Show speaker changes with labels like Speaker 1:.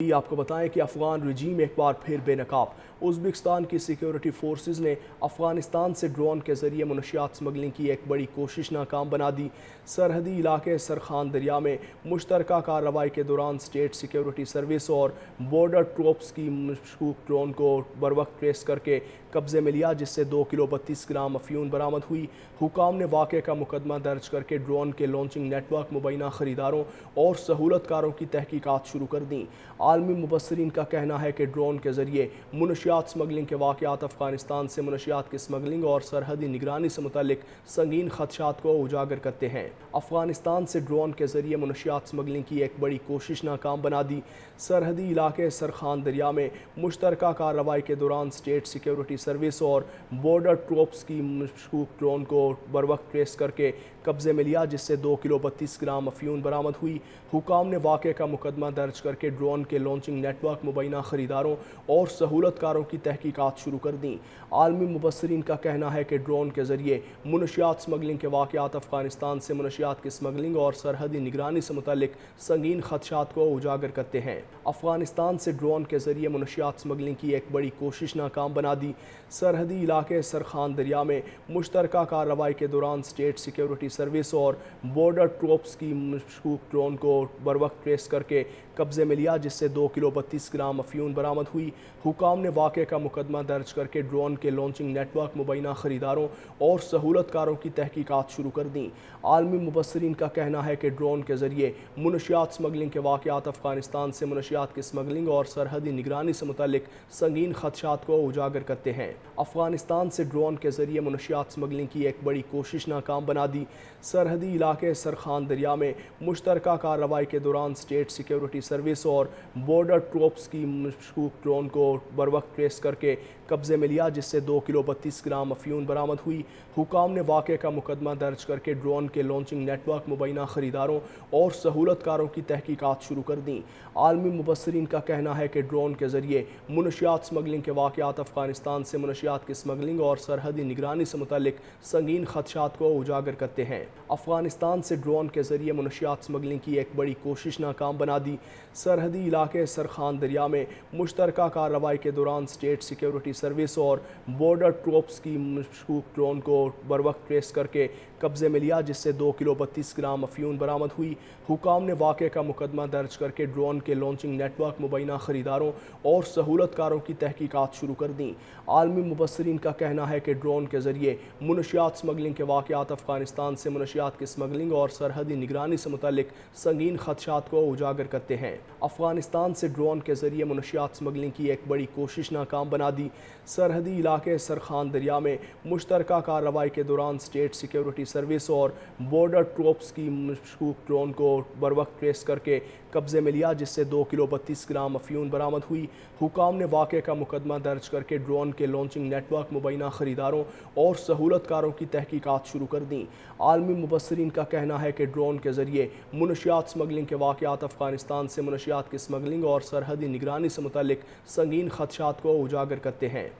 Speaker 1: آپ کو بتائیں کہ افغان رجیم ایک بار پھر بے نقاب۔ ازبکستان کی سیکیورٹی فورسز نے افغانستان سے ڈرون کے ذریعے منشیات سمگلنگ کی ایک بڑی کوشش ناکام بنا دی۔ سرحدی علاقے سرخان دریا میں مشترکہ کارروائی کے دوران اسٹیٹ سیکیورٹی سروس اور بارڈر ٹروپس کی مشکوک ڈرون کو بروقت ٹریس کر کے قبضے میں لیا، جس سے 2 کلو 32 گرام افیون برآمد ہوئی۔ حکام نے واقعے کا مقدمہ درج کر کے ڈرون کے لانچنگ نیٹ ورک، مبینہ خریداروں اور سہولت کاروں کی تحقیقات شروع کر دیں۔ عالمی مبصرین کا کہنا ہے کہ ڈرون کے ذریعے منشیات سمگلنگ کے واقعات افغانستان سے منشیات کی سمگلنگ اور سرحدی نگرانی سے متعلق سنگین خدشات کو اجاگر کرتے ہیں۔ افغانستان سے ڈرون کے ذریعے منشیات سمگلنگ کی ایک بڑی کوشش ناکام بنا دی۔ سرحدی علاقے سرخان دریا میں مشترکہ کارروائی کے دوران اسٹیٹ سیکیورٹی سروس اور بارڈر ٹروپس کی مشکوک ڈرون کو بروقت ٹریس کر کے قبضے میں لیا، جس سے 2 کلو 32 گرام افیون برآمد ہوئی۔ حکام نے واقعے کا مقدمہ درج کر کے ڈرون کے لانچنگ نیٹ ورک، مبینہ خریداروں اور سہولت کاروں کی تحقیقات شروع کر دیں۔ عالمی مبصرین کا کہنا ہے کہ ڈرون کے ذریعے منشیات سمگلنگ کے واقعات افغانستان سے منشیات کی سمگلنگ اور سرحدی نگرانی سے متعلق سنگین خدشات کو اجاگر کرتے ہیں۔ افغانستان سے ڈرون کے ذریعے منشیات سمگلنگ کی ایک بڑی کوشش ناکام بنا دی۔ سرحدی علاقے سرخان دریا میں مشترکہ کارروائی کے دوران اسٹیٹ سیکیورٹی سروس اور بارڈر ٹروپس کی مشکوک ڈرون کو بروقت ٹریس کر کے قبضے میں لیا، جس سے 2 کلو 32 گرام افیون برآمد ہوئی۔ حکام نے واقعے کا مقدمہ درج کر کے ڈرون کے لانچنگ نیٹ ورک، مبینہ خریداروں اور سہولت کاروں کی تحقیقات شروع کر دیں۔ عالمی مبصرین کا کہنا ہے کہ ڈرون کے ذریعے منشیات سمگلنگ کے واقعات افغانستان سے منشیات کی سمگلنگ اور سرحدی نگرانی سے متعلق سنگین خدشات کو اجاگر کرتے ہیں۔ افغانستان سے ڈرون کے ذریعے منشیات سمگلنگ کی ایک بڑی کوشش ناکام بنا دی۔ سرحدی علاقے سرخان دریا میں مشترکہ کارروائی کے دوران اسٹیٹ سیکیورٹی سروس اور بارڈر ٹروپس کی مشکوک ڈرون کو بروقت ٹریس کر کے قبضے میں لیا، جس سے 2 کلو 32 گرام افیون برآمد ہوئی۔ حکام نے واقعے کا مقدمہ درج کر کے ڈرون کے لانچنگ نیٹ ورک، مبینہ خریداروں اور سہولت کاروں کی تحقیقات شروع کر دیں۔ عالمی مبصرین کا کہنا ہے کہ ڈرون کے ذریعے منشیات سمگلنگ کے واقعات افغانستان سے منشیات کی سمگلنگ اور سرحدی نگرانی سے متعلق سنگین خدشات کو اجاگر کرتے ہیں۔ افغانستان سے ڈرون کے ذریعے منشیات سمگلنگ کی ایک بڑی کوشش ناکام بنا دی۔ سرحدی علاقے سرخان دریا میں مشترکہ کارروائی کے دوران اسٹیٹ سیکیورٹی سروس اور بارڈر ٹروپس کی مشکوک ڈرون کو بروقت ٹریس کر کے قبضے میں لیا، جس سے 2 کلو 32 گرام افیون برآمد ہوئی۔ حکام نے واقعے کا مقدمہ درج کر کے ڈرون کے لانچنگ نیٹ ورک، مبینہ خریداروں اور سہولت کاروں کی تحقیقات شروع کر دیں۔ عالمی مبصرین کا کہنا ہے کہ ڈرون کے ذریعے منشیات سمگلنگ کے واقعات افغانستان سے منشیات کی سمگلنگ اور سرحدی نگرانی سے متعلق سنگین خدشات کو اجاگر کرتے ہیں۔ افغانستان سے ڈرون کے ذریعے منشیات سمگلنگ کی ایک بڑی کوشش ناکام بنا دی۔ سرحدی علاقے سرخان دریا میں مشترکہ کارروائی کے دوران اسٹیٹ سیکیورٹی سروس اور بارڈر ٹروپس کی مشکوک ڈرون کو بروقت ٹریس کر کے قبضے میں لیا، جس سے 2 کلو 32 گرام افیون برآمد ہوئی۔ حکام نے واقعے کا مقدمہ درج کر کے ڈرون کے لانچنگ نیٹ ورک، مبینہ خریداروں اور سہولت کاروں کی تحقیقات شروع کر دیں۔ عالمی مبصرین کا کہنا ہے کہ ڈرون کے ذریعے منشیات سمگلنگ کے واقعات افغانستان سے منشیات کی سمگلنگ اور سرحدی نگرانی سے متعلق سنگین خدشات کو اجاگر کرتے ہیں۔